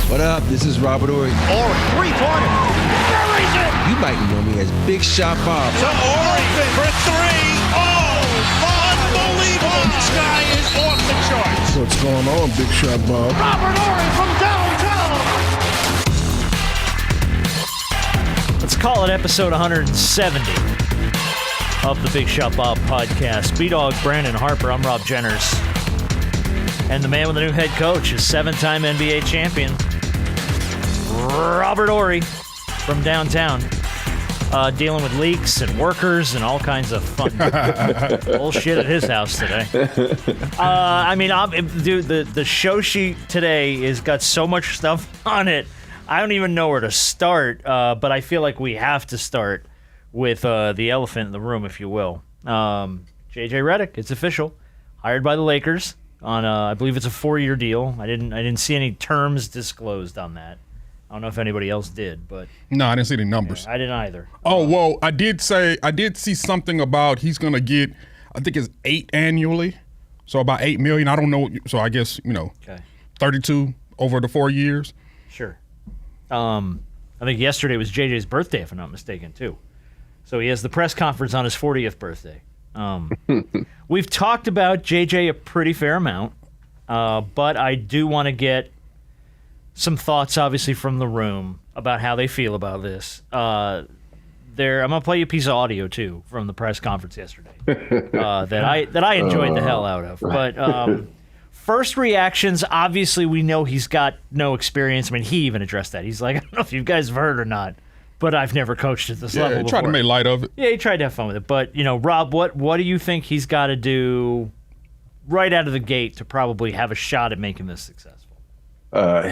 What up? This is Robert Horry. Horry, three-pointer. Buries it! You might know me as Big Shot Bob. To Horry for three. Oh, unbelievable. This guy is off the charts. What's going on, Big Shot Bob? Robert Horry from downtown. Let's call it episode 170 of the Big Shot Bob podcast. B-Dog Brandon Harper, I'm Rob Jenners. And the man with the new head coach is seven-time NBA champion, Robert Horry from downtown, dealing with leaks and workers and all kinds of fun bullshit at his house today. Dude, the show sheet today has got so much stuff on it, I don't even know where to start, but I feel like we have to start with the elephant in the room, if you will. JJ Redick, it's official, hired by the Lakers on, I believe it's a 4-year deal. I didn't see any terms disclosed on that. I don't know if anybody else did, but no, I didn't see any numbers. Yeah, I didn't either. Oh, well, I did see something about he's going to get, I think it's 8 annually, so about $8 million. I don't know, so I guess, Okay. 32 over the 4 years. Sure. I think yesterday was JJ's birthday, if I'm not mistaken, too. So he has the press conference on his 40th birthday. We've talked about JJ a pretty fair amount, but I do want to get some thoughts, obviously, from the room about how they feel about this. I'm going to play you a piece of audio, too, from the press conference yesterday that I enjoyed the hell out of. But first reactions, obviously, we know he's got no experience. I mean, he even addressed that. He's like, I don't know if you guys have heard or not, but I've never coached at this level he before. tried to make light of it. Yeah, he tried to have fun with it. But, Rob, what do you think he's got to do right out of the gate to probably have a shot at making this successful?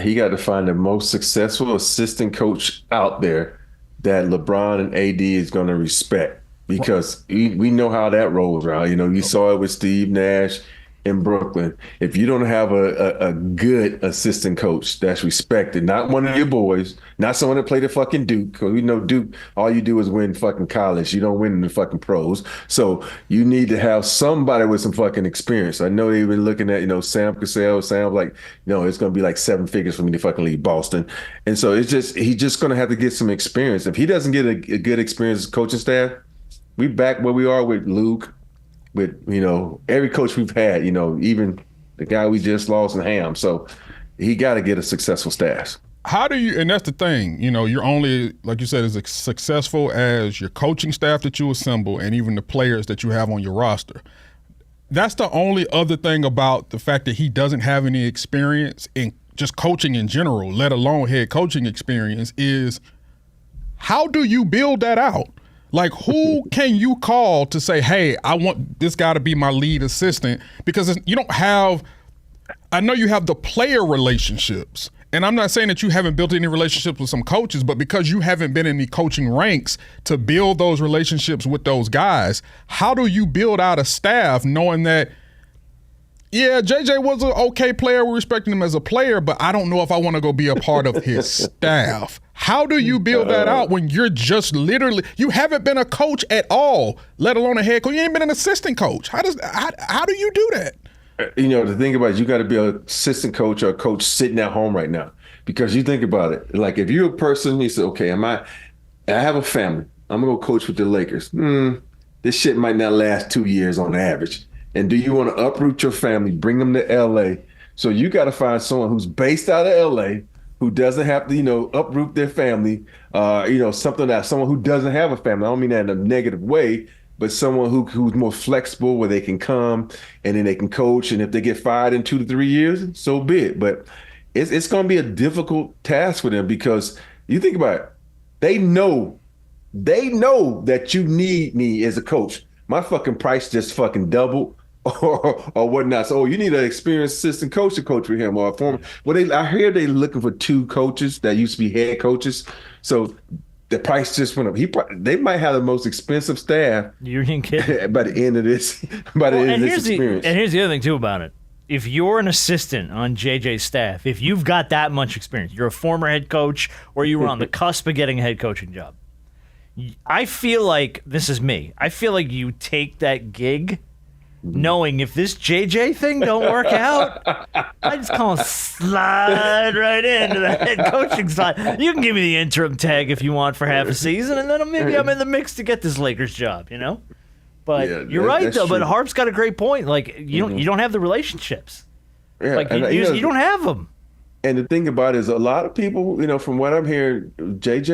He got to find the most successful assistant coach out there that LeBron and AD is going to respect, because we know how that rolls around. You saw it with Steve Nash in Brooklyn. If you don't have a good assistant coach that's respected, not one of your boys, not someone that played at fucking Duke, because we know Duke, all you do is win fucking college. You don't win in the fucking pros. So you need to have somebody with some fucking experience. I know they've been looking at, Sam Cassell. Sam's like, it's going to be like 7 figures for me to fucking leave Boston. And so he's just going to have to get some experience. If he doesn't get a good experience coaching staff, we back where we are with Luke, with, every coach we've had, even the guy we just lost in Ham. So he got to get a successful staff. How do you, and that's the thing, you're only, like you said, as successful as your coaching staff that you assemble and even the players that you have on your roster. That's the only other thing about the fact that he doesn't have any experience in just coaching in general, let alone head coaching experience, is how do you build that out? Like, who can you call to say, hey, I want this guy to be my lead assistant? Because you don't have, I know you have the player relationships. And I'm not saying that you haven't built any relationships with some coaches, but because you haven't been in the coaching ranks to build those relationships with those guys, how do you build out a staff knowing that, yeah, JJ was an okay player, we're respecting him as a player, but I don't know if I want to go be a part of his staff? How do you build that out when you're just literally, you haven't been a coach at all, let alone a head coach? You ain't been an assistant coach. How do you do that? The thing about it, you got to be an assistant coach or a coach sitting at home right now, because you think about it. Like, if you're a person, you say, okay, I have a family. I'm going to go coach with the Lakers. This shit might not last 2 years on average. And do you want to uproot your family, bring them to L.A.? So you got to find someone who's based out of L.A., who doesn't have to, uproot their family, someone who doesn't have a family. I don't mean that in a negative way, but someone who's more flexible, where they can come and then they can coach. And if they get fired in 2 to 3 years, so be it. But it's going to be a difficult task for them, because you think about it, they know that you need me as a coach. My fucking price just fucking doubled. Or whatnot. So, you need an experienced assistant coach to coach with him, or a former. Well, I hear they're looking for 2 coaches that used to be head coaches. So the price just went up. They might have the most expensive staff. You're kidding. By the end of this, experience. And here's the other thing too about it. If you're an assistant on JJ's staff, if you've got that much experience, you're a former head coach, or you were on the cusp of getting a head coaching job. I feel like, this is me, I feel like you take that gig knowing if this JJ thing don't work out, I just call him slide right into the head coaching side. You can give me the interim tag if you want for half a season, and then maybe I'm in the mix to get this Lakers job, you know? But you're right, though. True. But Harp's got a great point. Like, you don't have the relationships. Yeah, like, you don't have them. And the thing about it is a lot of people, from what I'm hearing, JJ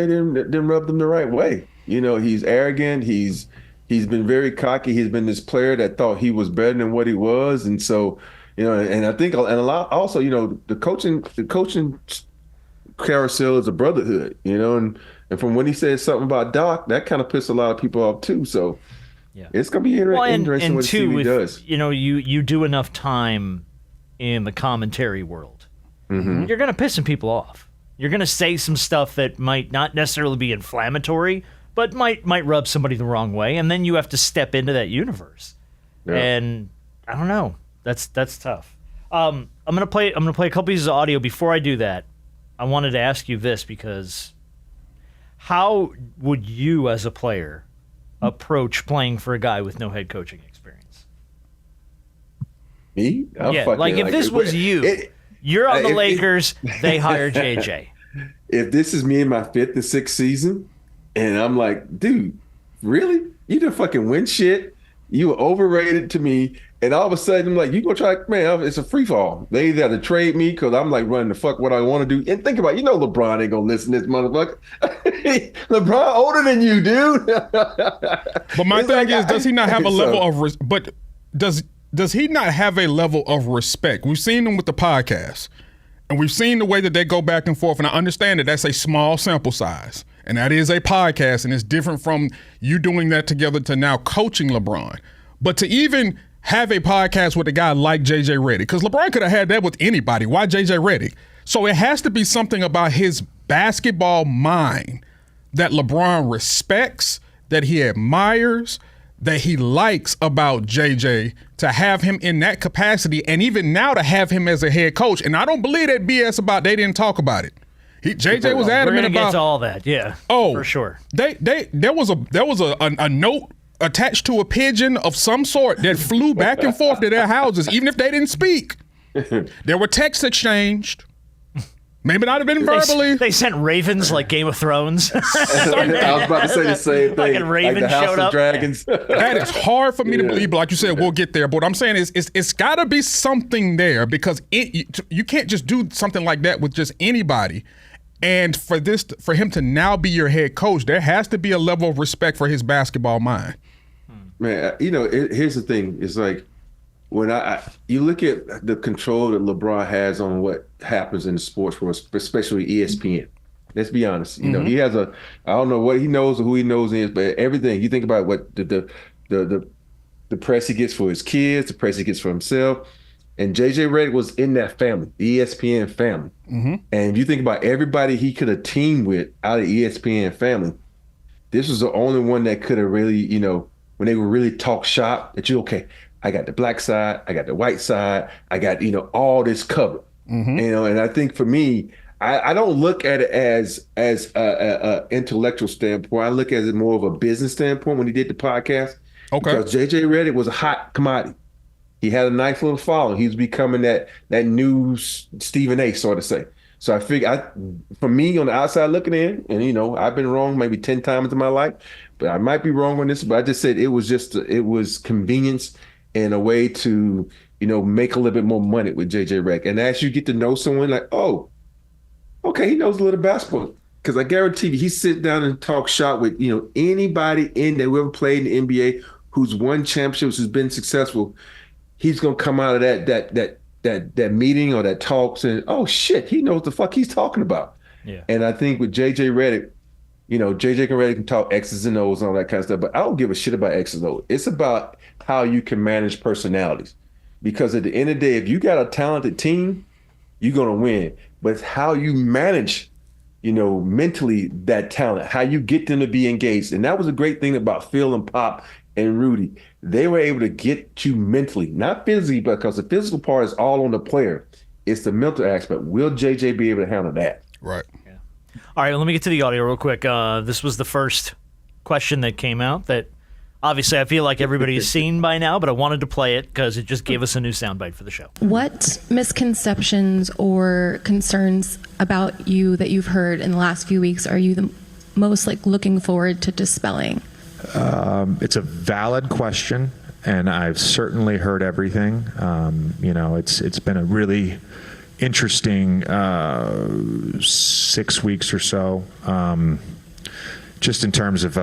didn't rub them the right way. He's arrogant. He's been very cocky. He's been this player that thought he was better than what he was. And so, and I think, and a lot also, the coaching carousel is a brotherhood, and from when he said something about Doc, that kind of pissed a lot of people off too. So it's going to be interesting what he does. You do enough time in the commentary world, you're going to piss some people off. You're going to say some stuff that might not necessarily be inflammatory, but might rub somebody the wrong way, and then you have to step into that universe. Yeah. And I don't know. That's tough. I'm gonna play a couple pieces of audio. Before I do that, I wanted to ask you this, because how would you as a player approach playing for a guy with no head coaching experience? Me? If this was you, you're on the Lakers, they hire JJ. If this is me in my 5th and 6th season, and I'm like, dude, really? You didn't fucking win shit. You were overrated to me. And all of a sudden, I'm like, you gonna try, man, it's a free fall. They either have to trade me because I'm like running the fuck what I want to do. And think about it, LeBron ain't gonna listen to this motherfucker. LeBron older than you, dude. But my thing is, does he not have a level of but does he not have a level of respect? We've seen him with the podcast, and we've seen the way that they go back and forth. And I understand that that's a small sample size. And that is a podcast, and it's different from you doing that together to now coaching LeBron. But to even have a podcast with a guy like JJ Redick, because LeBron could have had that with anybody. Why JJ Redick? So it has to be something about his basketball mind that LeBron respects, that he admires, that he likes about JJ, to have him in that capacity, and even now to have him as a head coach. And I don't believe that BS about they didn't talk about it. JJ was adamant about get to all that, yeah. Oh, for sure. There was a note attached to a pigeon of some sort that flew back and forth to their houses, even if they didn't speak. There were texts exchanged. Maybe not have been verbally. They sent ravens like Game of Thrones. I was about to say the same thing. Like a raven the House showed of up. Dragons. That is hard for me to believe, but like you said, we'll get there. But what I'm saying is it's got to be something there, because you can't just do something like that with just anybody. And for him to now be your head coach, there has to be a level of respect for his basketball mind. Man, here's the thing. It's like when you look at the control that LeBron has on what happens in the sports world, especially ESPN. Let's be honest. He has I don't know what he knows or who he knows is, but everything. You think about what the press he gets for his kids, the press he gets for himself. And JJ Redick was in that family, the ESPN family. Mm-hmm. And if you think about everybody he could have teamed with out of the ESPN family, this was the only one that could have really, when they would really talk shop, that I got the black side, I got the white side, I got, all this covered. Mm-hmm. And I think for me, I don't look at it as a intellectual standpoint. I look at it more of a business standpoint when he did the podcast. Okay. Because JJ Redick was a hot commodity. He had a nice little following. He was becoming that new Stephen A, sort of say. So I figure, for me on the outside looking in, and I've been wrong maybe 10 times in my life, but I might be wrong on this. But I just said it was convenience and a way to make a little bit more money with JJ Redick. And as you get to know someone, like, oh, okay, he knows a little basketball. Because I guarantee you, he sit down and talk shop with anybody in there who ever played in the NBA who's won championships, who's been successful. He's gonna come out of that meeting or that talk saying, "Oh shit, he knows the fuck he's talking about." Yeah. And I think with JJ Redick, JJ Redick can talk X's and O's and all that kind of stuff, but I don't give a shit about X's and O's. It's about how you can manage personalities, because at the end of the day, if you got a talented team, you're gonna win. But it's how you manage, mentally that talent, how you get them to be engaged, and that was a great thing about Phil and Pop and Rudy. They were able to get you mentally, not physically, because the physical part is all on the player. It's the mental aspect. Will JJ be able to handle that? Right. Yeah. All right, well, let me get to the audio real quick. This was the first question that came out that Obviously, I feel like everybody's seen by now, but I wanted to play it because it just gave us a new soundbite for the show. What misconceptions or concerns about you that you've heard in the last few weeks are you the most looking forward to dispelling? It's a valid question, and I've certainly heard everything. It's been a really interesting 6 weeks or so, just in terms of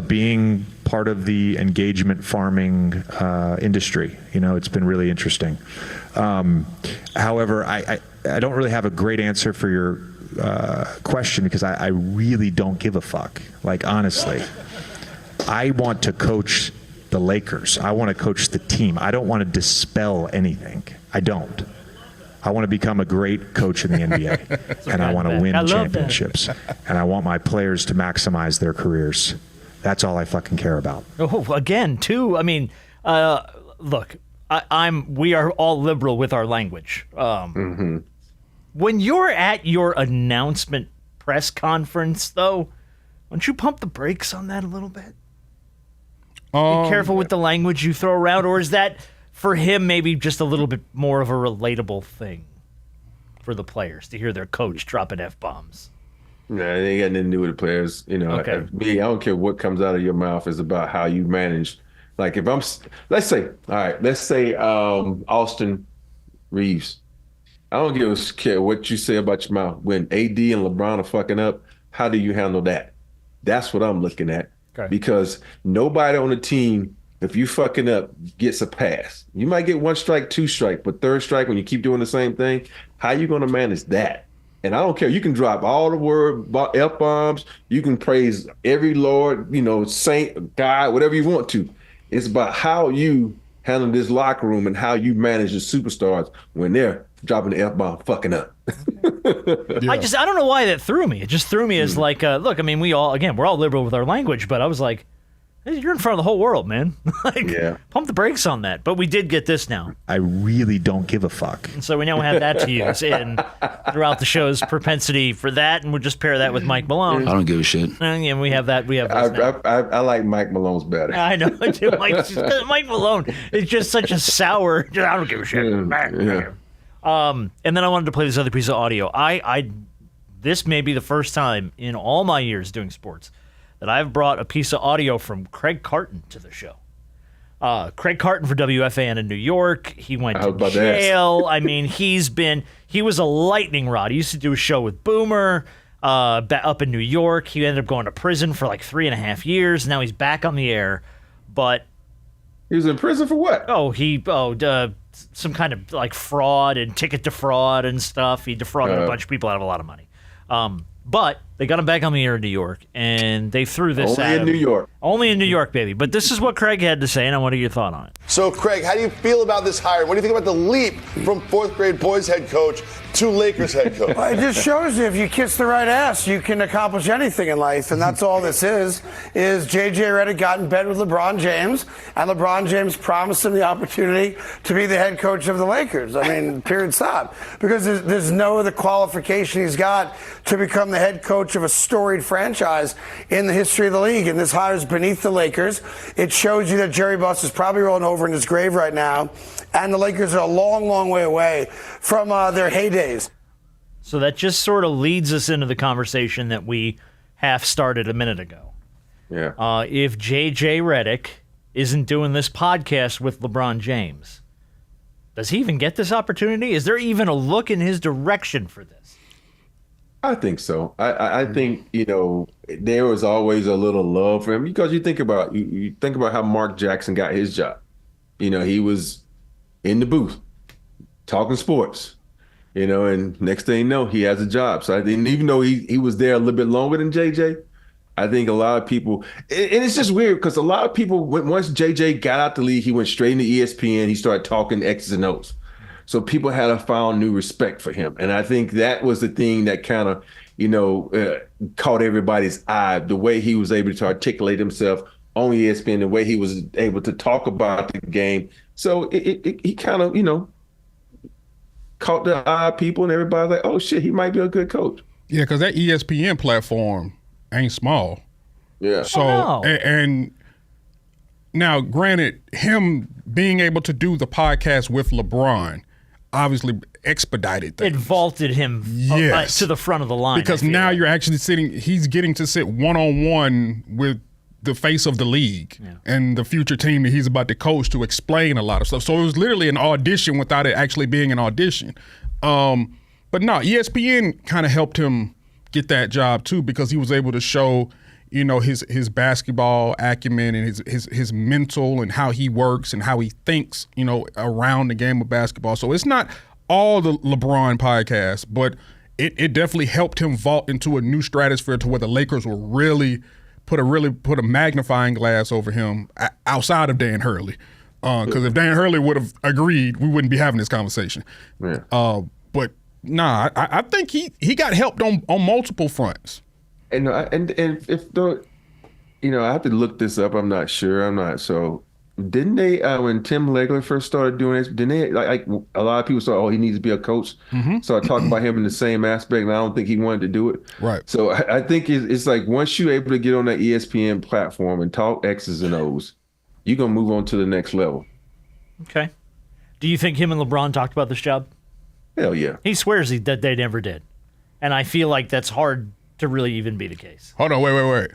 being part of the engagement farming industry. It's been really interesting. However, I don't really have a great answer for your question because I really don't give a fuck. Honestly, I want to coach the Lakers. I want to coach the team. I don't want to dispel anything. I don't. I want to become a great coach in the NBA, and I want to win championships, and I want my players to maximize their careers. That's all I fucking care about. Oh, again, too. I mean, look, we are all liberal with our language. When you're at your announcement press conference, though, don't you pump the brakes on that a little bit? Be careful with the language you throw around, or is that for him maybe just a little bit more of a relatable thing for the players to hear their coach dropping F-bombs? No, it ain't got nothing to do with the players. Okay. I don't care what comes out of your mouth. It's about how you manage. If let's say Austin Reeves. I don't care what you say about your mouth. When AD and LeBron are fucking up, how do you handle that? That's what I'm looking at. Okay. Because nobody on the team, if you fucking up, gets a pass. You might get 1 strike, 2 strike, but 3rd strike when you keep doing the same thing, how you going to manage that? And I don't care. You can drop all the word F-bombs. You can praise every Lord, saint, God, whatever you want to. It's about how you handle this locker room and how you manage the superstars when they're dropping the F-bomb fucking up. Yeah. I don't know why that threw me. It just threw me as look, I mean, we're all liberal with our language, but I was like, you're in front of the whole world, man. Pump the brakes on that. But we did get this now. I really don't give a fuck. And so we now have that to use throughout the show's propensity for that, and we'll just pair that with Mike Malone. I don't give a shit. And we have that. We have this now. I like Mike Malone's better. I know, too. Mike Malone is just such a sour. I don't give a shit. Yeah. And then I wanted to play this other piece of audio. This may be the first time in all my years doing sports that I've brought a piece of audio from Craig Carton to the show. Craig Carton for WFAN in New York. He went to jail. I mean, he was a lightning rod. He used to do a show with Boomer up in New York. He ended up going to prison for 3.5 years. Now he's back on the air, but he was in prison for what? Some kind of fraud and ticket defraud and stuff. He defrauded a bunch of people out of a lot of money. But they got him back on the air in New York, and they threw this at him. Only in New York. Only in New York, baby. But this is what Craig had to say, and I want to get your thought on it. So, Craig, how do you feel about this hire? What do you think about the leap from 4th grade boys head coach to Lakers head coach? Well, it just shows you if you kiss the right ass, you can accomplish anything in life, and that's all this is JJ Redick got in bed with LeBron James, and LeBron James promised him the opportunity to be the head coach of the Lakers. I mean, period, stop. Because there's no other qualification he's got to become the head coach of a storied franchise in the history of the league, and this hire is beneath the Lakers. It shows you that Jerry Buss is probably rolling over in his grave right now, and the Lakers are a long, long way away from their heydays. So that just sort of leads us into the conversation that we half started a minute ago. Yeah. If JJ Redick isn't doing this podcast with LeBron James, does he even get this opportunity? Is there even a look in his direction for this? I think so. I think, there was always a little love for him because you think about how Mark Jackson got his job. He was in the booth talking sports, and next thing you know, he has a job. So I think even though he was there a little bit longer than JJ, I think a lot of people, and it's just weird because a lot of people, once JJ got out the league, he went straight into ESPN. He started talking X's and O's. So people had found new respect for him. And I think that was the thing that kind of, caught everybody's eye, the way he was able to articulate himself on ESPN, the way he was able to talk about the game. So he kind of, caught the eye of people, and everybody's like, oh, shit, he might be a good coach. Yeah, because that ESPN platform ain't small. Yeah. So no. and now, granted, him being able to do the podcast with LeBron obviously expedited things. It vaulted him to the front of the line. Because now you're actually he's getting to sit one-on-one with the face of the league and the future team that he's about to coach to explain a lot of stuff. So it was literally an audition without it actually being an audition. But no, ESPN kind of helped him get that job too, because he was able to show, you know, his basketball acumen and his mental and how he works and how he thinks, you know, around the game of basketball. So it's not all the LeBron podcast, but it definitely helped him vault into a new stratosphere to where the Lakers will really put a magnifying glass over him outside of Dan Hurley. Because if Dan Hurley would have agreed, we wouldn't be having this conversation. Yeah. But nah, I think he got helped on multiple fronts. And if the, you know, I have to look this up. I'm not sure. So didn't they when Tim Legler first started doing this? Didn't they like a lot of people saw, oh, he needs to be a coach? So I talked about him in the same aspect, and I don't think he wanted to do it. Right. So I think it's like once you're able to get on that ESPN platform and talk X's and O's, you're gonna move on to the next level. Okay. Do you think him and LeBron talked about this job? Hell yeah. He swears that they never did, and I feel like that's hard to really even be the case. Hold on, wait.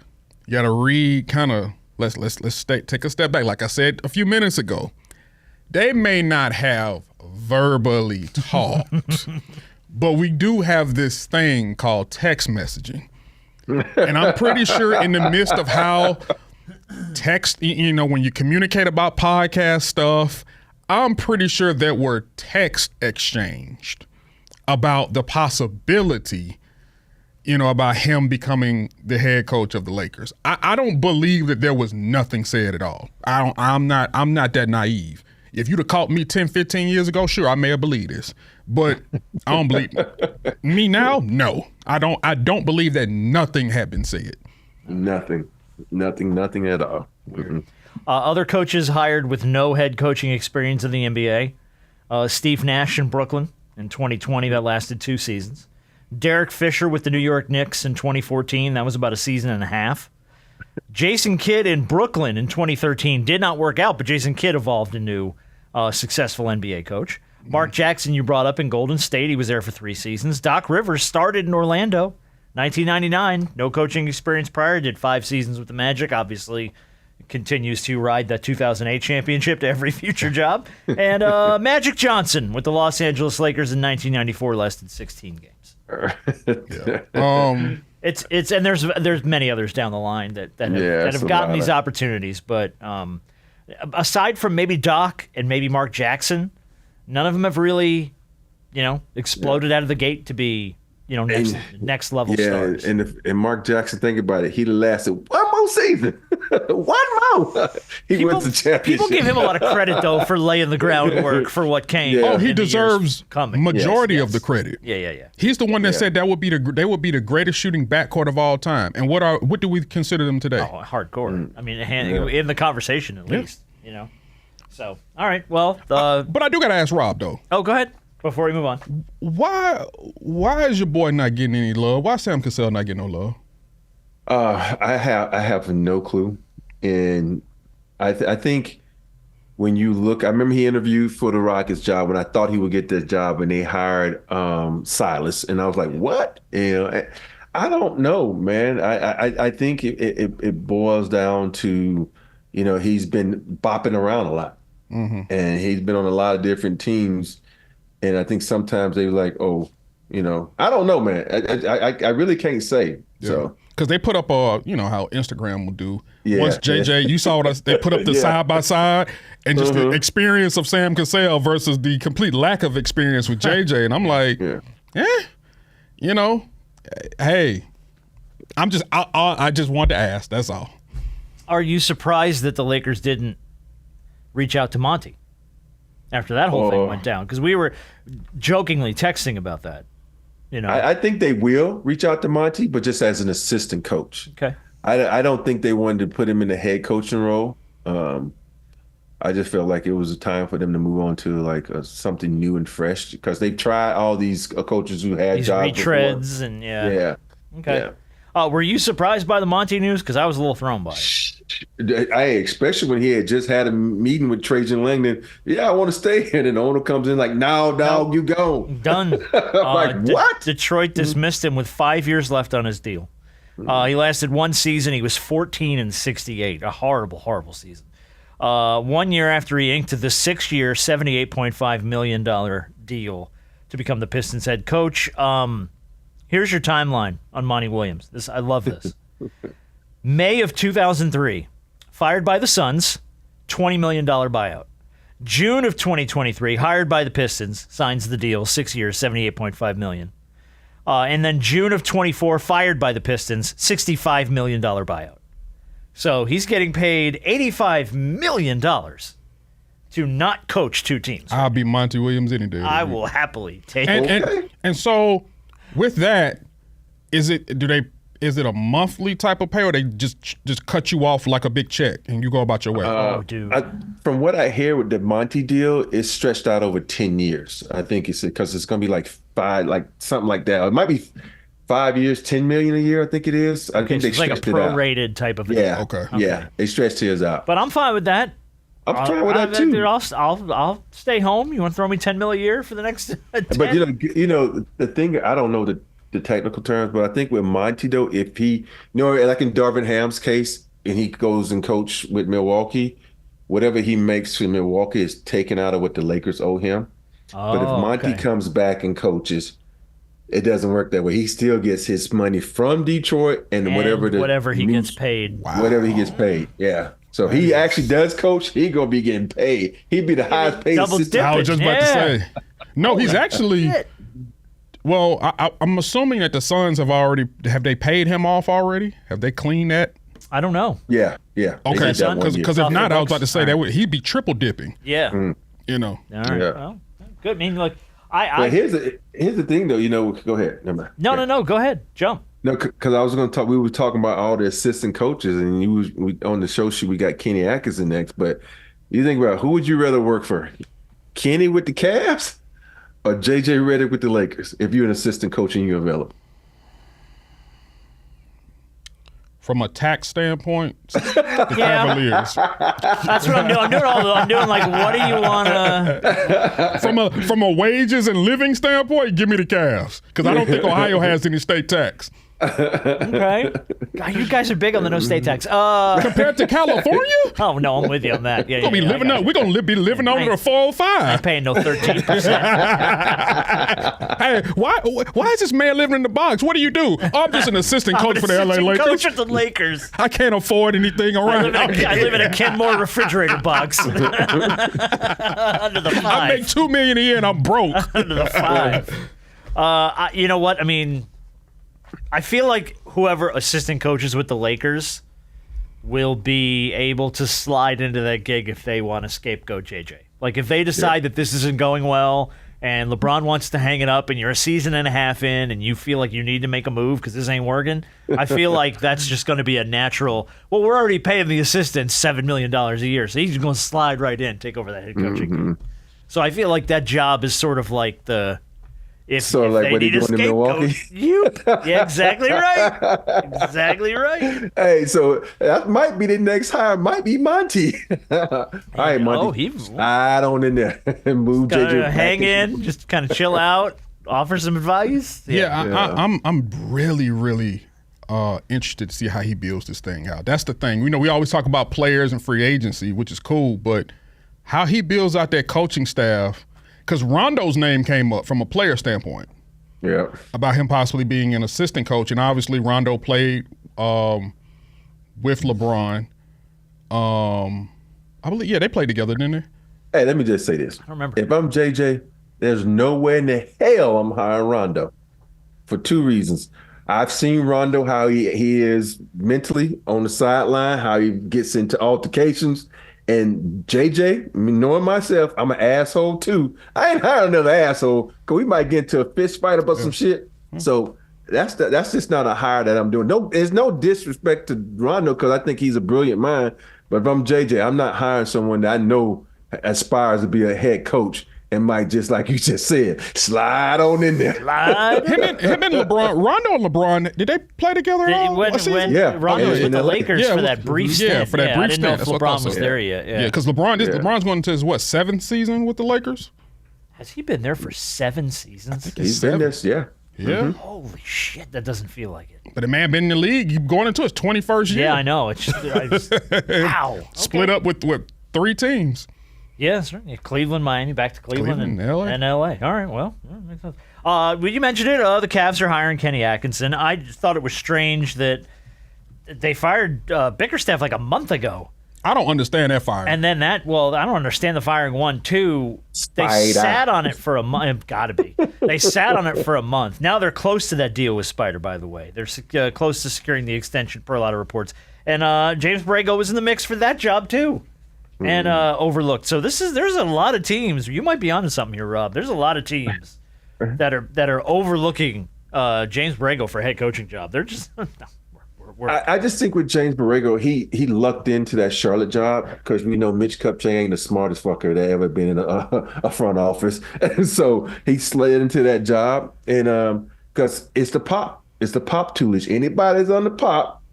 You got to let's take a step back. Like I said a few minutes ago, they may not have verbally talked, but we do have this thing called text messaging. And I'm pretty sure in the midst of how text, you know, when you communicate about podcast stuff, I'm pretty sure there were texts exchanged about the possibility, you know, about him becoming the head coach of the Lakers. I don't believe that there was nothing said at all. I'm not that naive. If you'd have caught me 10, 15 years ago, sure, I may have believed this. But I don't believe me now. No, I don't believe that nothing had been said. Nothing at all. Mm-hmm. Other coaches hired with no head coaching experience in the NBA. Steve Nash in Brooklyn in 2020, that lasted 2 seasons. Derek Fisher with the New York Knicks in 2014. That was about a season and a half. Jason Kidd in Brooklyn in 2013 did not work out, but Jason Kidd evolved into a successful NBA coach. Mark Jackson, you brought up in Golden State. He was there for 3 seasons. Doc Rivers started in Orlando, 1999. No coaching experience prior. Did 5 seasons with the Magic. Obviously continues to ride that 2008 championship to every future job. And Magic Johnson with the Los Angeles Lakers in 1994 lasted 16 games. It's and there's many others down the line that have gotten these opportunities, but aside from maybe Doc and maybe Mark Jackson, none of them have really, you know, exploded out of the gate to be, you know, next level stars. And Mark Jackson, think about it, he'd have lasted one more season. One more. He wins the championship. People give him a lot of credit, though, for laying the groundwork for what came. Yeah. Oh, he deserves majority of the credit. Yeah. He's the one that said they would be the greatest shooting backcourt of all time. And what do we consider them today? Oh, hardcore. I mean, in the conversation at least, you know. So, all right, well. But I do got to ask Rob, though. Oh, go ahead. Before we move on. Why is your boy not getting any love? Why Sam Cassell not getting no love? I have no clue, and I think when you look, I remember he interviewed for the Rockets job when I thought he would get that job, and they hired Silas, and I was like, what? You know, I don't know, man. I think it boils down to, you know, he's been bopping around a lot, and he's been on a lot of different teams, and I think sometimes they were like, oh, you know, I don't know, man. I really can't say. Yeah. So. Because they put up you know how Instagram will do. Yeah, once JJ, you saw they put up the side by side, and just the experience of Sam Cassell versus the complete lack of experience with JJ, and I'm like, you know, hey, I just want to ask. That's all. Are you surprised that the Lakers didn't reach out to Monty after that whole thing went down? Because we were jokingly texting about that. You know, I think they will reach out to Monty, but just as an assistant coach. Okay. I don't think they wanted to put him in the head coaching role. I just felt like it was a time for them to move on to like something new and fresh, because they've tried all these coaches who had these jobs retreads before. And yeah. Okay. Were you surprised by the Monty news? Because I was a little thrown by it. Especially when he had just had a meeting with Trajan Langdon. Yeah, I want to stay here. And the owner comes in like, no, dog, you go. Done. Like, what? Detroit dismissed him with 5 years left on his deal. He lasted one season. He was 14-68. A horrible, horrible season. 1 year after he inked the 6-year, $78.5 million deal to become the Pistons head coach. Here's your timeline on Monty Williams. I love this. May of 2003, fired by the Suns, $20 million buyout. June of 2023, hired by the Pistons, signs the deal, 6 years, $78.5 million. And then June of 24, fired by the Pistons, $65 million buyout. So he's getting paid $85 million to not coach two teams. I'll be Monty Williams any day. I will happily take it. And so with that, is it a monthly type of pay, or they just cut you off like a big check and you go about your way? Dude. From what I hear with the Monty deal, it's stretched out over 10 years. I think it's because it's going to be like something like that. It might be 5 years, $10 million a year. I think it is. I think they it's like a prorated type of deal. Okay. Yeah, they stretched his out. But I'm fine with that. I'm fine with that too. Dude, I'll stay home. You want to throw me $10 million a year for the next 10? But you know the thing. I don't know the technical terms, but I think with Monty though, if he, like in Darvin Ham's case, and he goes and coach with Milwaukee, whatever he makes for Milwaukee is taken out of what the Lakers owe him. But if Monty comes back and coaches, it doesn't work that way. He still gets his money from Detroit and whatever he gets paid. Whatever he gets paid. Yeah. So he actually does coach. He gonna be getting paid. He'd be the highest paid assistant. I was just about to say. No, he's actually. Well, I'm assuming that the Suns have they paid him off already? Have they cleaned that? I don't know. Yeah. Okay, because if not, I was about to say that he'd be triple dipping. Yeah. Mm. All right. Yeah. Well, good. I mean, look, But here's the thing, though. Go ahead. No. Go ahead. Jump. No, because I was going to talk. We were talking about all the assistant coaches, and on the show sheet we got Kenny Atkinson next. But you think about who would you rather work for, Kenny with the Cavs or JJ Redick with the Lakers? If you're an assistant coach and you're available. From a tax standpoint, yeah, Cavaliers. That's what I'm doing. I'm doing like, what do you want to? From a wages and living standpoint, give me the Cavs, because I don't think Ohio has any state tax. Okay. God, you guys are big on the no state tax. Compared to California? Oh no, I'm with you on that. Yeah, we're gonna be living under the 405. I'm paying no 13%. Hey, why is this man living in the box? What do you do? I'm just an assistant coach for the LA Lakers. Coach of the Lakers. I can't afford anything around. I live in a Kenmore refrigerator box. Under the 5. I make $2 million a year and I'm broke. Under the 5. You know what? I mean, I feel like whoever assistant coaches with the Lakers will be able to slide into that gig if they want to scapegoat JJ. Like if they decide that this isn't going well and LeBron wants to hang it up and you're a season and a half in and you feel like you need to make a move because this ain't working, I feel like that's just going to be a natural, well, we're already paying the assistants $7 million a year, so he's going to slide right in, take over that head coaching gig. So I feel like that job is sort of like the... If like they what he need a doing in Milwaukee? Yeah, exactly right. Exactly right. Hey, so that might be the next hire. Might be Monty. All right, Monty. Slide on in there and move JJ. Hang in, just kind of chill out, offer some advice. I'm really, really interested to see how he builds this thing out. That's the thing. We always talk about players and free agency, which is cool, but how he builds out that coaching staff. Because Rondo's name came up from a player standpoint. Yeah. About him possibly being an assistant coach. And obviously Rondo played with LeBron. I believe, they played together, didn't they? Hey, let me just say this. I don't remember. If I'm JJ, there's no way in the hell I'm hiring Rondo. For 2 reasons. I've seen Rondo, how he is mentally on the sideline, how he gets into altercations. And JJ, knowing myself, I'm an asshole too. I ain't hiring another asshole because we might get into a fist fight about some shit. So that's just not a hire that I'm doing. No, there's no disrespect to Rondo because I think he's a brilliant mind. But if I'm JJ, I'm not hiring someone that I know aspires to be a head coach and might, just like you just said, slide on in there. Him and LeBron, Rondo and LeBron, did they play together? Yeah. Rondo was with the Lakers for with- that brief stint. Yeah, for that brief I didn't know stint. if That's what I LeBron thought was so. there yet. Yeah, because LeBron's going into his, seventh season with the Lakers? Has he been there for 7 seasons? He's been there, yeah. Yeah. Holy shit, that doesn't feel like it. But the man been in the league. He's going into his 21st year. Yeah, I know. It's just, wow. Split up with 3 teams. Yeah, certainly. Cleveland, Miami, back to Cleveland, Cleveland, and LA. And LA. All right, well, yeah, makes sense. You mentioned it. The Cavs are hiring Kenny Atkinson. I just thought it was strange that they fired Bickerstaff like a month ago. I don't understand that firing. And then I don't understand the firing. 1, 2, they sat on it for a month. Gotta be. They sat on it for a month. Now they're close to that deal with Spider, by the way. They're close to securing the extension per a lot of reports. And James Borrego was in the mix for that job, too. And overlooked. So there's a lot of teams. You might be onto something here, Rob. There's a lot of teams that are overlooking James Borrego for a head coaching job. They're just I just think with James Borrego, he lucked into that Charlotte job because we know Mitch Kupchak ain't the smartest fucker that ever been in a front office, and so he slid into that job. And because it's the pop toolage. Anybody that's on the pop,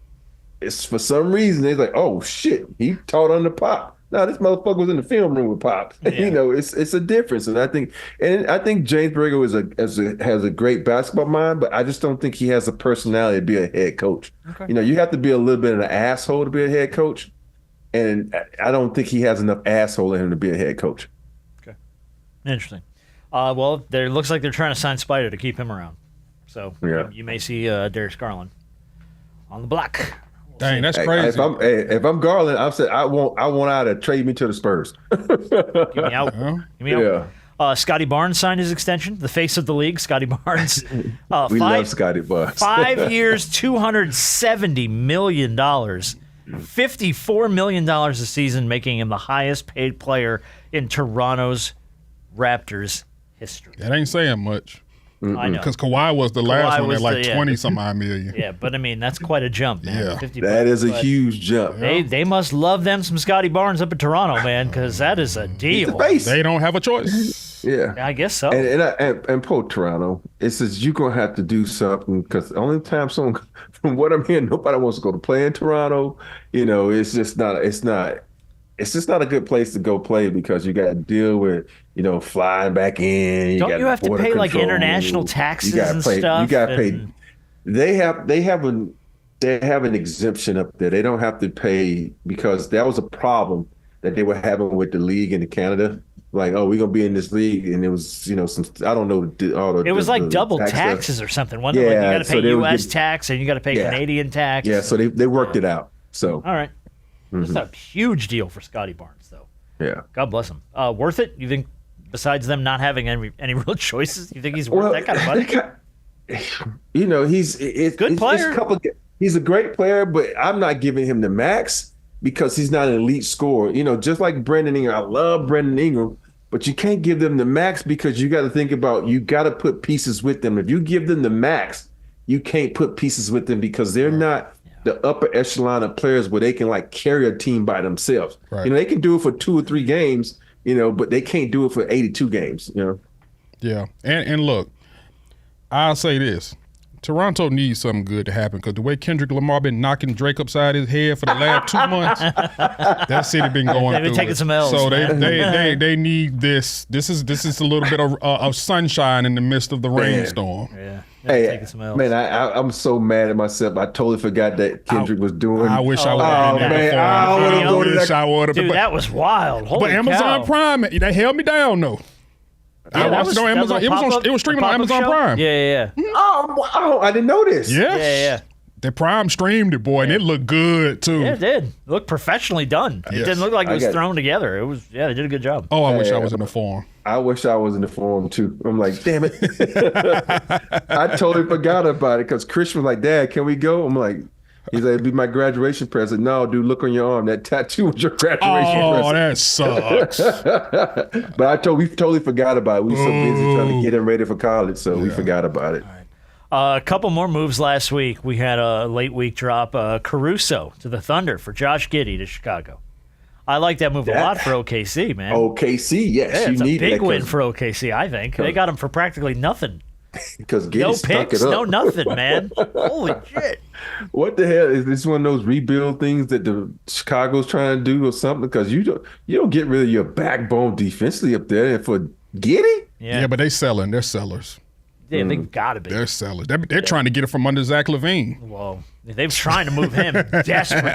it's for some reason they're like, oh shit, he taught on the pop. No, this motherfucker was in the film room with Pop. Yeah. It's a difference, and I think James Borrego has a great basketball mind, but I just don't think he has a personality to be a head coach. Okay. You have to be a little bit of an asshole to be a head coach, and I don't think he has enough asshole in him to be a head coach. Okay, interesting. Well, there looks like they're trying to sign Spider to keep him around, so you may see Darius Garland on the block. Dang, that's crazy. If I'm Garland, I've said I want out to trade me to the Spurs. Give me out. Give me out. Scottie Barnes signed his extension. The face of the league, Scottie Barnes. We love Scottie Barnes. 5 years, $270 million. $54 million a season, making him the highest paid player in Toronto's Raptors history. That ain't saying much. I know. Because Kawhi was the last one at like 20-some-odd million. Yeah, but I mean, that's quite a jump, man. Yeah. 50 that is a but huge jump. They must love them some Scottie Barnes up in Toronto, man, because that is a deal. He's the face. They don't have a choice. Yeah, I guess so. And poor Toronto, it says you're gonna have to do something because the only time someone, from what I'm hearing, nobody wants to go to play in Toronto. It's just not. It's just not a good place to go play because you got to deal with flying back in. Don't you have to pay like international taxes and stuff? You got to pay. They have an exemption up there. They don't have to pay because that was a problem that they were having with the league in Canada. Like, oh, we're gonna be in this league, and it was some I don't know all the. It was like double taxes stuff. Or something. One, like you got to pay U.S. tax and you got to pay Canadian tax. Yeah, so they worked it out. So all right. It's a huge deal for Scottie Barnes, though. Yeah. God bless him. Worth it? You think, besides them not having any real choices, you think he's worth that kind of money? He's good player. He's a great player, but I'm not giving him the max because he's not an elite scorer. Just like Brandon Ingram. I love Brandon Ingram, but you can't give them the max because you got to think about you got to put pieces with them. If you give them the max, you can't put pieces with them because they're not the upper echelon of players where they can like carry a team by themselves. Right. They can do it for 2 or 3 games, but they can't do it for 82 games. Yeah, and look, I'll say this: Toronto needs something good to happen because the way Kendrick Lamar been knocking Drake upside his head for the last 2 months, that city been going They've been through taking it. some L's. So man. they need this. This is a little bit of sunshine in the midst of the rainstorm. Yeah. Hey, man, I'm so mad at myself. I totally forgot that Kendrick was doing. I wish I would have been there before. Dude, that was wild. Holy but Amazon cow. Prime, they held me down though. I watched it on Amazon. It was streaming on Amazon Prime. Yeah. Oh, I didn't know this. Yeah. The Prime streamed it, boy, and it looked good too. Yeah, it did. It looked professionally done. It didn't look like it was thrown together. It was. Yeah, they did a good job. Oh, I wish I was in the forum. I wish I was in the forum too. I'm like, damn it. I totally forgot about it because Christian was like, Dad, can we go? I'm like, he's like, it'd be my graduation present. No, dude, look on your arm. That tattoo was your graduation present. Oh, that sucks. But we totally forgot about it. We were so busy trying to get him ready for college, so we forgot about it. A couple more moves last week. We had a late week drop. Caruso to the Thunder for Josh Giddey to Chicago. I like that move a lot for OKC, man. OKC, yes. Yeah, it's you a need big that win for OKC, I think. They got him for practically nothing. because No picks, no nothing, man. Holy shit. What the hell is this? One of those rebuild things that the Chicago's trying to do or something? Because you don't get rid of your backbone defensively up there, and for Giddey. Yeah, but they're sellers. Yeah, they got to be. They're sellers. They're trying to get it from under Zach LaVine. Well, they're trying to move him desperately.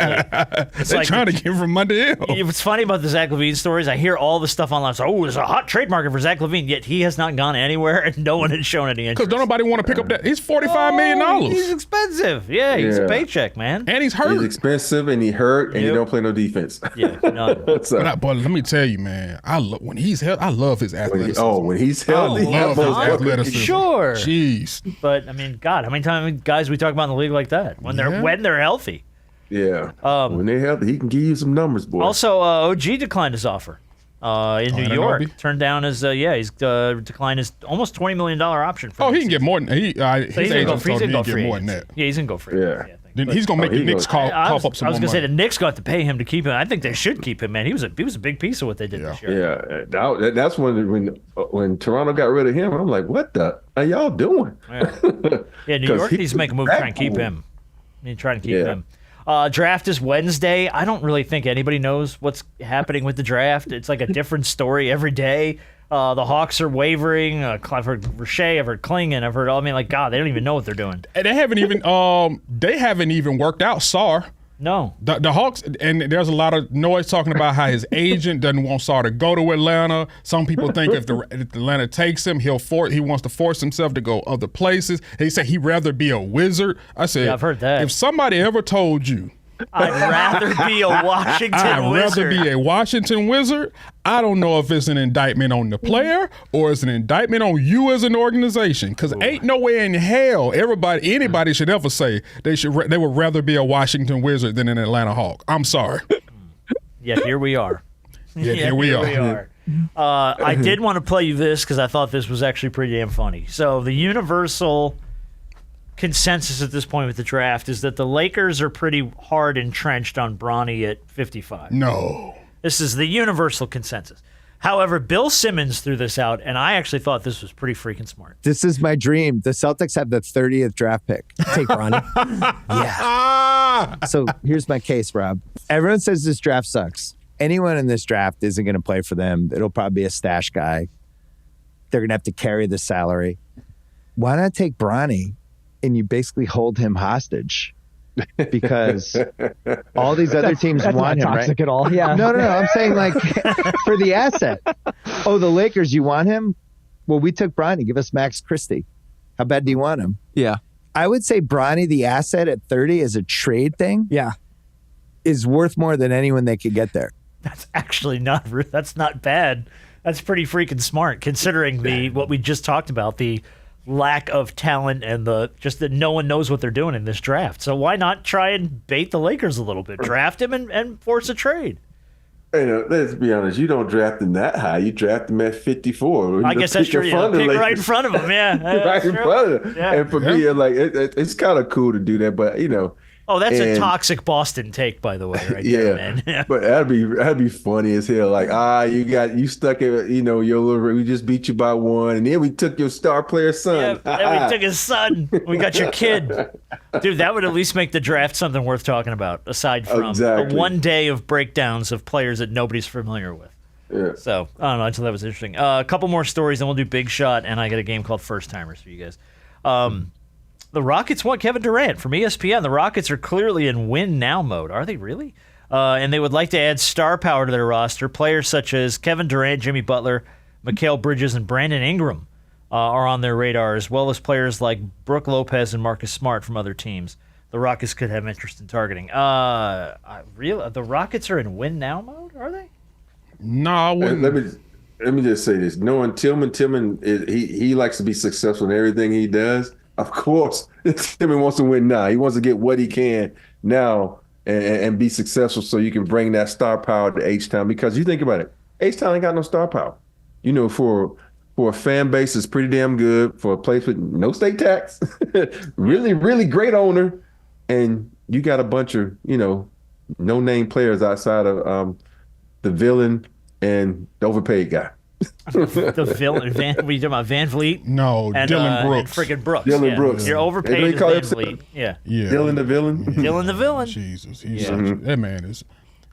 They're trying to get him from under him. What's funny about the Zach LaVine stories, I hear all the stuff online. So, there's a hot trade market for Zach LaVine, yet he has not gone anywhere, and no one has shown any interest. Because don't nobody want to pick up that. He's $45 million. He's expensive. Yeah, he's a paycheck, man. And he's hurt. He's expensive, and he hurt, and he don't play no defense. Yeah, none. But let me tell you, man, when he's healthy, I love his athleticism. When he's healthy, I love his athleticism. Sure. Jeez. But I mean, God, how many times guys we talk about in the league like that when they're healthy? Yeah. When they're healthy, he can give you some numbers, boy. Also, OG declined his offer in New York. Anunoby? Turned down his he's declined his almost $20 million option. For He can get more than so his agent told him he can free get more than that. Yeah, he's gonna go free. Yeah. Then he's gonna make the Knicks cough up some more I was gonna say the money. Knicks got to pay him to keep him. I think they should keep him, man. He was a big piece of what they did this year. Yeah, that's when Toronto got rid of him. I'm like, what the are y'all doing? Yeah, New York needs to make a move to try and keep him. Need to try and keep him. Draft is Wednesday. I don't really think anybody knows what's happening with the draft. It's like a different story every day. The Hawks are wavering. I've heard Riche, I've heard Klingon, I've heard God, they don't even know what they're doing. And they haven't even worked out Sarr. No. The Hawks, and there's a lot of noise talking about how his agent doesn't want Sarr to go to Atlanta. Some people think if Atlanta takes him, he wants to force himself to go other places. He said he'd rather be a Wizard. I said, I've heard that. If somebody ever told you, I'd rather be a Washington I'd Wizard. rather be a Washington Wizard. I don't know if it's an indictment on the player or it's an indictment on you as an organization. Because ain't no way in hell anybody should ever say they would rather be a Washington Wizard than an Atlanta Hawk. I'm sorry. Yet here we are. Here we are. I did want to play you this because I thought this was actually pretty damn funny. So the universal consensus at this point with the draft is that the Lakers are pretty hard entrenched on Bronny at 55. No. This is the universal consensus. However, Bill Simmons threw this out, and I actually thought this was pretty freaking smart. This is my dream. The Celtics have the 30th draft pick. Take Bronny. Yeah. So here's my case, Rob. Everyone says this draft sucks. Anyone in this draft isn't going to play for them. It'll probably be a stash guy. They're going to have to carry the salary. Why not take Bronny and you basically hold him hostage? Because all these other teams want him, toxic right? at all. Yeah. No. I'm saying like for the asset. Oh, the Lakers, you want him? Well, we took Bronny. Give us Max Christie. How bad do you want him? Yeah. I would say Bronny, the asset at 30 as a trade thing, is worth more than anyone they could get there. That's actually that's not bad. That's pretty freaking smart considering what we just talked about, the lack of talent and just that no one knows what they're doing in this draft. So why not try and bait the Lakers a little bit? Draft him and force a trade. Let's be honest. You don't draft him that high. You draft him at 54. I guess that's true. Pick right in front of him. Yeah, right in front of him. Yeah. And for me, it's kind of cool to do that, but Oh, that's a toxic Boston take, by the way, right there, man. But that'd be funny as hell. Like, you stuck it, your little, we just beat you by one, and then we took your star player's son. Yeah, then we took his son. We got your kid. Dude, that would at least make the draft something worth talking about, aside from the one day of breakdowns of players that nobody's familiar with. Yeah. So, I don't know, I thought that was interesting. A couple more stories, then we'll do Big Shot, and I got a game called First Timers for you guys. The Rockets want Kevin Durant from ESPN. The Rockets are clearly in win now mode. Are they really? And they would like to add star power to their roster. Players such as Kevin Durant, Jimmy Butler, Mikal Bridges, and Brandon Ingram are on their radar, as well as players like Brook Lopez and Marcus Smart from other teams. The Rockets could have interest in targeting. The Rockets are in win now mode, are they? No, I wouldn't. Let me just say this. Knowing Tillman, he likes to be successful in everything he does. Of course, Tillman wants to win now. He wants to get what he can now and be successful so you can bring that star power to H-Town. Because you think about it, H-Town ain't got no star power. For a fan base, it's pretty damn good. For a place with no state tax, really, really great owner, and you got a bunch of, no-name players outside of the villain, and the overpaid guy. The villain, we talking about Van Vliet? No, Dylan Brooks. And freaking Brooks. Dylan yeah. Brooks. You're overpaid They as call Van himself- Vliet. Yeah. Yeah. Dylan the villain. Dylan the villain. Jesus, that man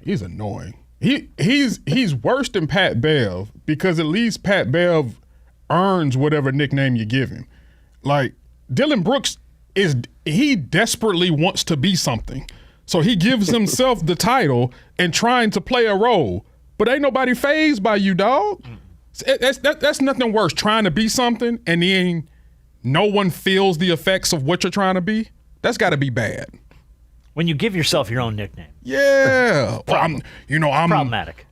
he's annoying. He's worse than Pat Bev because at least Pat Bev earns whatever nickname you give him. Like Dylan Brooks he desperately wants to be something. So he gives himself the title and trying to play a role. But ain't nobody fazed by you, dog. That's nothing worse, trying to be something and then no one feels the effects of what you're trying to be. That's got to be bad. When you give yourself your own nickname. Yeah. I'm problematic.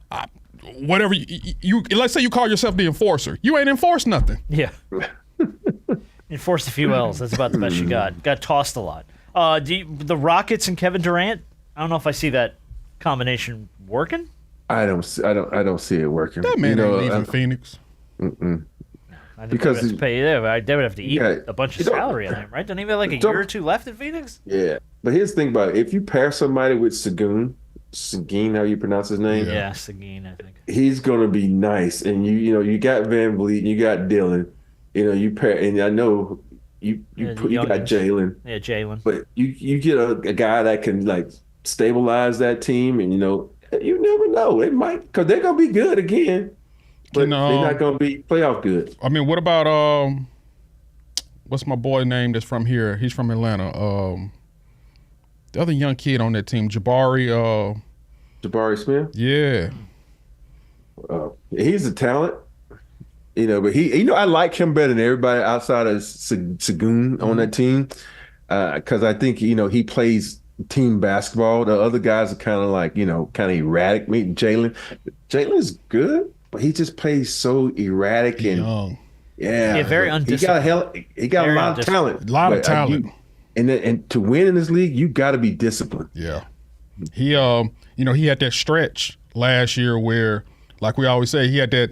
Whatever you let's say you call yourself the enforcer. You ain't enforced nothing. Yeah. Enforced a few L's. That's about the best you got. Got tossed a lot. The Rockets and Kevin Durant, I don't know if I see that combination working. I don't see it working. That man ain't leaving Phoenix. I think because they would have to eat a bunch of salary on him, right? Don't even have like a year or two left in Phoenix? Yeah. But here's the thing about it. If you pair somebody with Seguin, how you pronounce his name? Yeah, Seguin, I think. He's gonna be nice. And you got Van Vliet and you got Dylan. You pair, and I know you got Jalen. Yeah, Jalen. But you get a guy that can like stabilize that team, and you never know. They might, because they're gonna be good again. But they're not going to be playoff good. I mean, what about what's my boy name that's from here? He's from Atlanta. The other young kid on that team, Jabari Smith? Yeah. He's a talent. But I like him better than everybody outside of Seguin on that team. Because I think, he plays team basketball. The other guys are kind of like, kind of erratic. Meeting Jalen. Jalen's good. But he just plays so erratic and young. Yeah, very undisciplined. He got a lot of talent. A lot of talent. And to win in this league, you got to be disciplined. Yeah. He he had that stretch last year where, like we always say, he had that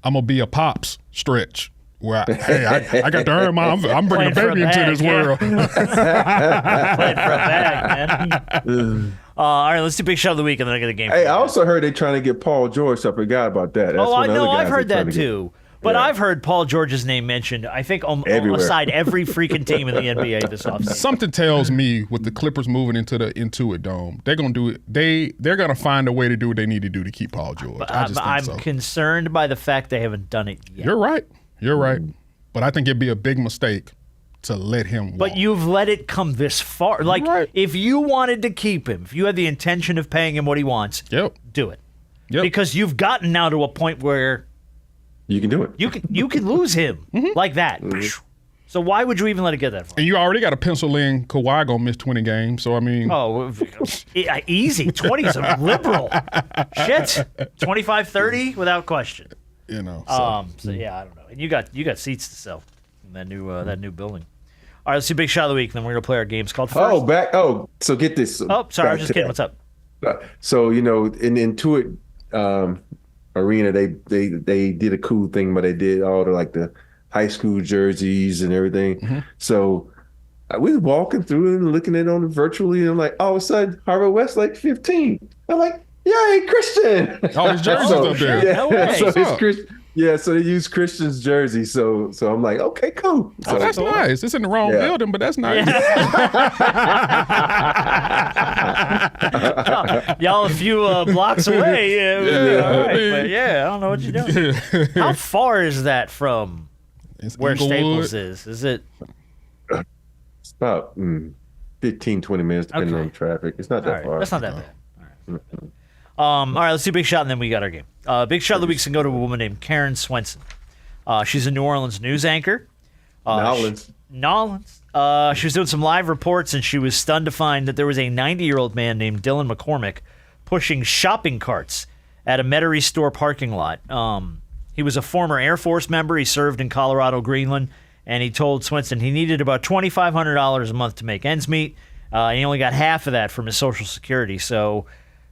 I'm gonna be a pops stretch. Where I got to earn my. I'm bringing a baby into this world. Playing for a bag, man. All right, let's do Big Shot of the Week, and then I get a game. Hey, I also heard they're trying to get Paul George, so I forgot about that. That's I know. I've heard that too. But Yeah. I've heard Paul George's name mentioned, I think, aside every freaking team in the NBA this offseason. Something tells me with the Clippers moving into the Intuit Dome, they're going to do it. They're going to find a way to do what they need to do to keep Paul George. I just think I'm concerned by the fact they haven't done it yet. You're right. But I think it'd be a big mistake to let him walk. But you've let it come this far. Like, if you wanted to keep him, if you had the intention of paying him what he wants, do it. Yep. Because you've gotten now to a point where you can do it. You can lose him like that. So why would you even let it get that far? And you already got to pencil in Kawhi gonna miss 20 games. So I mean, easy. 20 is a liberal. Shit, 25-30 without question. So yeah, I don't know. And you got seats to sell in that new building. All right, let's do Big Shot of the Week. Then we're gonna play our games called First. So get this. Sorry, I was just kidding. What's up? So in Intuit Arena, they did a cool thing, but they did all the high school jerseys and everything. Mm-hmm. So we was walking through and looking at it on virtually, and I'm like, all of a sudden, Harvard Westlake 15. I'm like, yay, Christian! All his jerseys up there. Yeah, No way. so it's Christian. Yeah, so they use Christian's jersey. So I'm like, okay, cool. So, that's nice. It's in the wrong building, but that's nice. Y'all a few blocks away. All right. But I don't know what you're doing. How far is that from where Inglewood. Staples is? Is it? It's about 15, 20 minutes, depending on traffic. It's not that far. That's not that bad. All right, let's do Big Shot, and then we got our game. Big Shot of the Week's going to go to a woman named Karen Swenson. She's a New Orleans news anchor. Nolans. She was doing some live reports, and she was stunned to find that there was a 90-year-old man named Dylan McCormick pushing shopping carts at a Metairie store parking lot. He was a former Air Force member. He served in Colorado, Greenland, and he told Swenson he needed about $2,500 a month to make ends meet. He only got half of that from his Social Security, so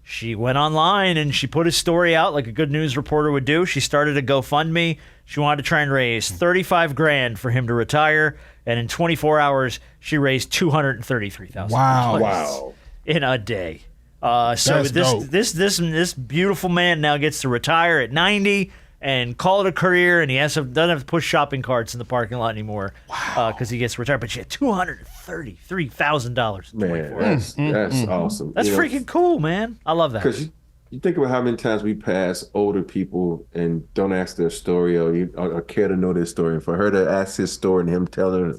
she went online and she put his story out like a good news reporter would do. She started a GoFundMe. She wanted to try and raise $35,000 for him to retire, and in 24 hours, she raised $233,000. Wow. In a day. So That's dope. this beautiful man now gets to retire at 90 and call it a career, and doesn't have to push shopping carts in the parking lot anymore because he gets retired. But she had $233,000. Man, that's awesome. That's freaking cool, man. I love that. Because you think about how many times we pass older people and don't ask their story or care to know their story. And for her to ask his story and him tell her,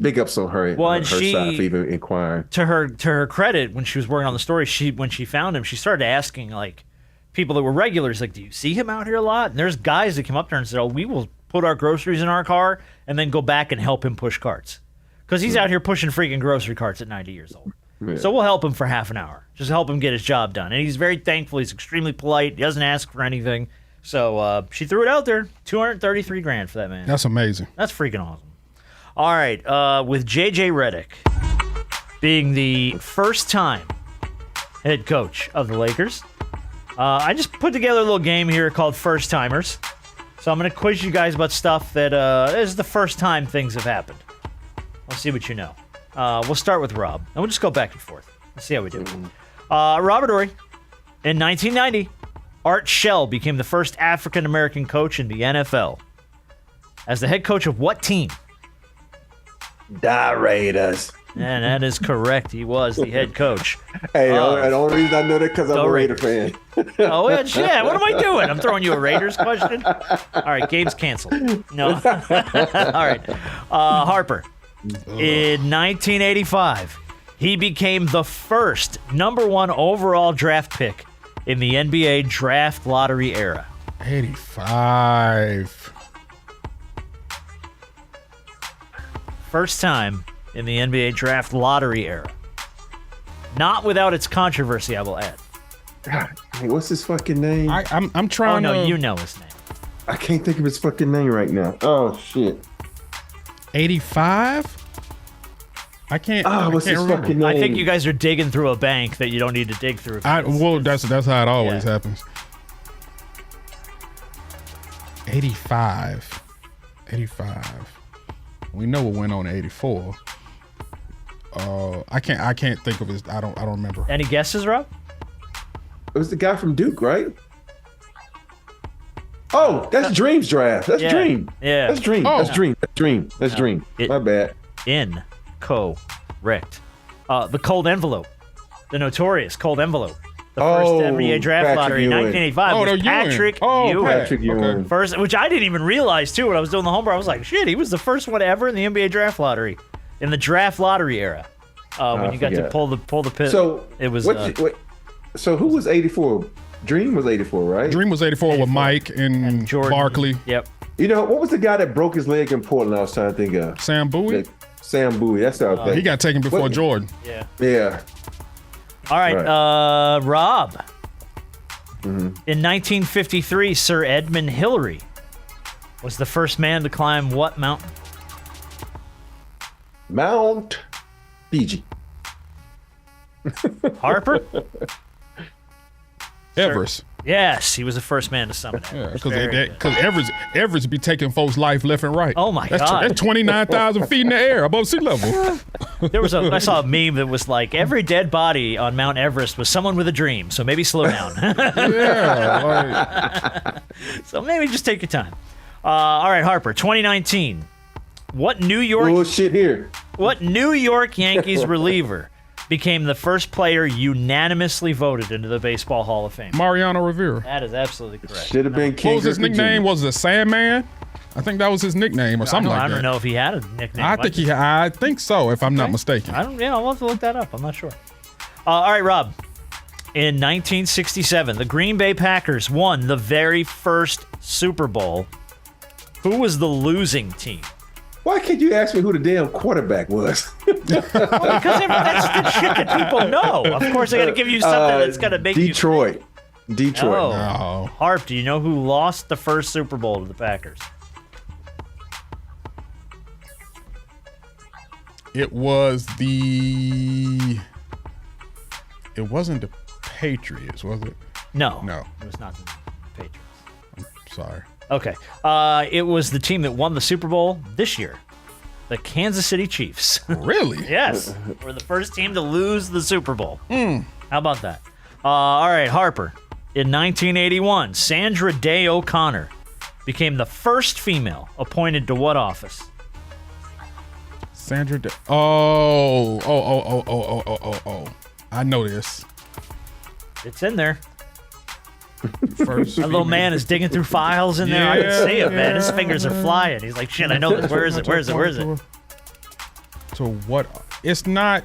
big ups on her, Well, her and side for even inquiring. To her credit, when she was working on the story, when she found him, she started asking like people that were regulars, like, do you see him out here a lot? And there's guys that come up there and said, oh, we will put our groceries in our car and then go back and help him push carts. Because he's out here pushing freaking grocery carts at 90 years old. Yeah. So we'll help him for half an hour. Just help him get his job done. And he's very thankful. He's extremely polite. He doesn't ask for anything. So she threw it out there. $233,000 for that man. That's amazing. That's freaking awesome. All right. With JJ Redick being the first time head coach of the Lakers, I just put together a little game here called First Timers. So I'm going to quiz you guys about stuff that is the first time things have happened. Let's see what you know. We'll start with Rob, and we'll just go back and forth. Let's see how we do. Robert Horry. In 1990, Art Shell became the first African-American coach in the NFL. As the head coach of what team? The Raiders. And that is correct. He was the head coach. Hey, the only reason I know that because I'm a Raider fan. Oh, yeah. What am I doing? I'm throwing you a Raiders question? All right, game's canceled. No. All right. Harper. In 1985, he became the first #1 overall draft pick in the NBA draft lottery era. 85. First time in the NBA draft lottery era. Not without its controversy, I will add. God, what's his fucking name? I'm trying to... Oh, no, you know his name. I can't think of his fucking name right now. Oh, shit. 85? I can't. What's his remember. fucking name? I think you guys are digging through a bank that you don't need to dig through. Well, that's how it always happens. 85. We know what went on in 84. I can't think of his. I don't remember. Any guesses, Rob? It was the guy from Duke, right? Oh, that's Dream's draft. That's Dream. Yeah. That's Dream. Oh. That's Dream. That's Dream. My bad. Incorrect. The cold envelope. The notorious cold envelope. The first NBA draft Patrick lottery in Ewing. 1985 was Patrick Ewing. Patrick Ewing. First, which I didn't even realize too when I was doing the homework. I was like, shit, he was the first one ever in the NBA draft lottery, in the draft lottery era. When you got to pull the pit. So it was. So who was 84? Dream was 84, right? Dream was 84 with Mike and Jordan. Barkley. Yep. You know, what was the guy that broke his leg in Portland I was trying to think of? Sam Bowie. Sam Bowie. That's what I was thinking. He got taken before Jordan. Yeah. Yeah. All right. Rob. Mm-hmm. In 1953, Sir Edmund Hillary was the first man to climb what mountain? Mount Fiji. Harper? Everest. Yes, he was the first man to summit it. Yeah, because Everest be taking folks' life left and right. Oh my God. That's 29,000 feet in the air above sea level. I saw a meme that was like, every dead body on Mount Everest was someone with a dream, so maybe slow down. Yeah. So maybe just take your time. All right, Harper, 2019. What New York Yankees reliever became the first player unanimously voted into the Baseball Hall of Fame? Mariano Rivera. That is absolutely correct. Should have been King. What was his nickname? Was it Sandman? I think that was his nickname or something like that. I don't know if he had a nickname. I think so, if I'm not mistaken. I'll have to look that up. I'm not sure. All right, Rob. In 1967, the Green Bay Packers won the very first Super Bowl. Who was the losing team? Why can't you ask me who the damn quarterback was? Because that's the shit that people know. Of course, I got to give you something that's going to make Detroit. you... No. Harp, do you know who lost the first Super Bowl to the Packers? It wasn't the Patriots, was it? No. No. It was not the Patriots. I'm sorry. Okay. It was the team that won the Super Bowl this year. The Kansas City Chiefs. Really? Yes. We're the first team to lose the Super Bowl. How about that? All right, Harper. In 1981, Sandra Day O'Connor became the first female appointed to what office? Sandra Day. Oh. I know this. It's in there. First That little man is digging through files in there. I can see it, man. His fingers are flying. He's like, shit, I know this. Where is it? Where is it? Where is it? To what? It's not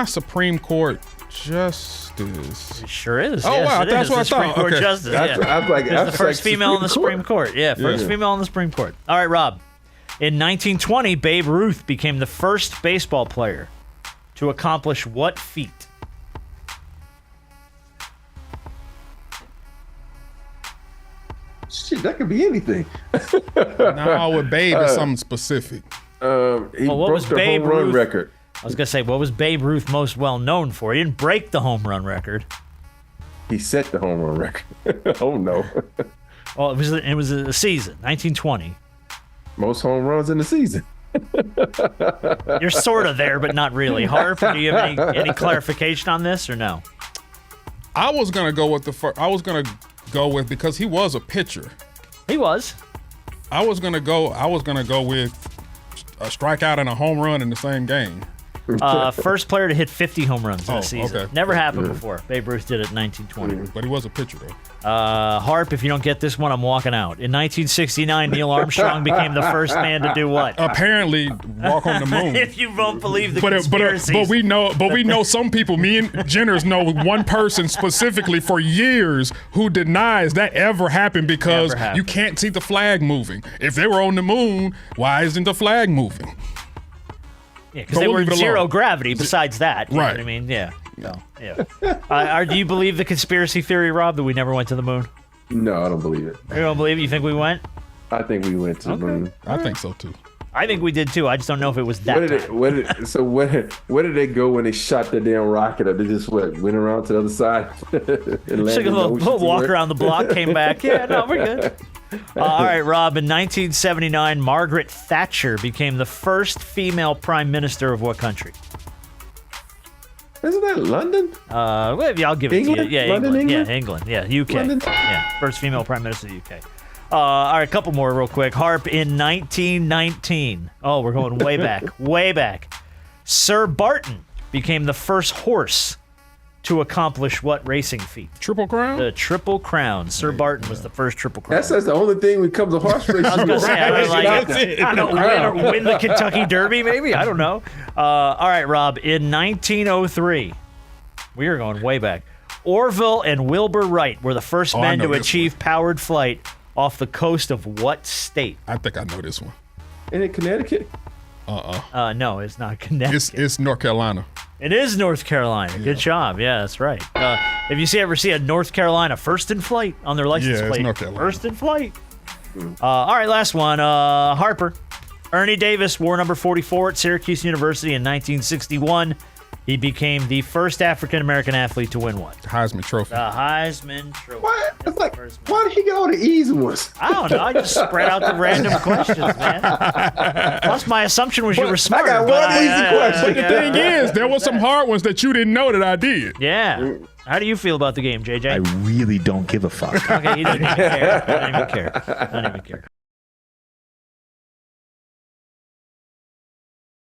Supreme Court Justice. It sure is. Oh, yes, wow, it that's is. what I The Supreme thought. Court Okay. Justice. That's Yeah. I was like, It's that's the first like female in the Supreme Supreme Court. Yeah, first female in the Supreme Court. All right, Rob. In 1920, Babe Ruth became the first baseball player to accomplish what feat? Shit, that could be anything. Now with Babe is something specific. He Well, what broke was the Babe home run Ruth? record. I was going to say, what was Babe Ruth most well known for? He didn't break the home run record. He set the home run record. Oh no. Well, it was a season, 1920. Most home runs in the season. You're sort of there, but not really. Harp, do you have any clarification on this or no? I was gonna go with because he was a pitcher. He was. I was gonna go with a strikeout and a home run in the same game. First player to hit 50 home runs in a season. Okay. Never happened before. Babe Ruth did it in 1920. But he was a pitcher though. Harp, if you don't get this one, I'm walking out. In 1969, Neil Armstrong became the first man to do what? Apparently, walk on the moon. If you won't believe the But conspiracies. we know some people. Me and Jenners know one person specifically for years who denies that ever happened because Never happened. you can't see the flag moving. If they were on the moon, why isn't the flag moving? Yeah, because But they we'll were in leave it zero alone. gravity besides that. You know Right. what I mean? Yeah. So, yeah. Do you believe the conspiracy theory, Rob, that we never went to the moon? No, I don't believe it. You don't believe it? You think we went? I think we went to the moon. I think so too. I think we did too. I just don't know if it was that time. Where did they go when they shot that damn rocket up? They just went around to the other side and landed Took a in the ocean little walk somewhere? around the block, came back. Yeah, no, we're good. All right, Rob. In 1979, Margaret Thatcher became the first female prime minister of what country? Isn't that London? Well, yeah, I'll give it England? to you. Yeah, London, England. England? Yeah, England. Yeah, UK. London? Yeah, first female prime minister of the UK. All right, a couple more real quick. Harp, in 1919. Oh, we're going way back, way back. Sir Barton became the first horse to accomplish what racing feat? Triple Crown? The Triple Crown. Sir Barton was the first Triple Crown. That's the only thing when it comes to horse racing. I was gonna say, I was like, That's it. I don't know, win the Kentucky Derby, maybe. I don't know. All right, Rob. In 1903, we are going way back. Orville and Wilbur Wright were the first I men know to this achieve powered flight off the coast of what state? I think I know this one. Isn't it Connecticut? No, it's not Connecticut. It's North Carolina. It is North Carolina. Good job. Yeah, that's right. Have you ever see a North Carolina first in flight on their license Yeah, it's plate? North Carolina. First in flight. All right, last one. Harper. Ernie Davis wore number 44 at Syracuse University in 1961. He became the first African-American athlete to win what? Heisman Trophy. The Heisman Trophy. What? That's It's like, the first why did he get all the easy ones? I don't know. I just spread out the random questions, man. Plus, my assumption was you were smart. got but one easy question. The thing is, there were some hard ones that you didn't know that I did. Yeah. How do you feel about the game, JJ? I really don't give a fuck. Okay, you didn't even care. I don't even care.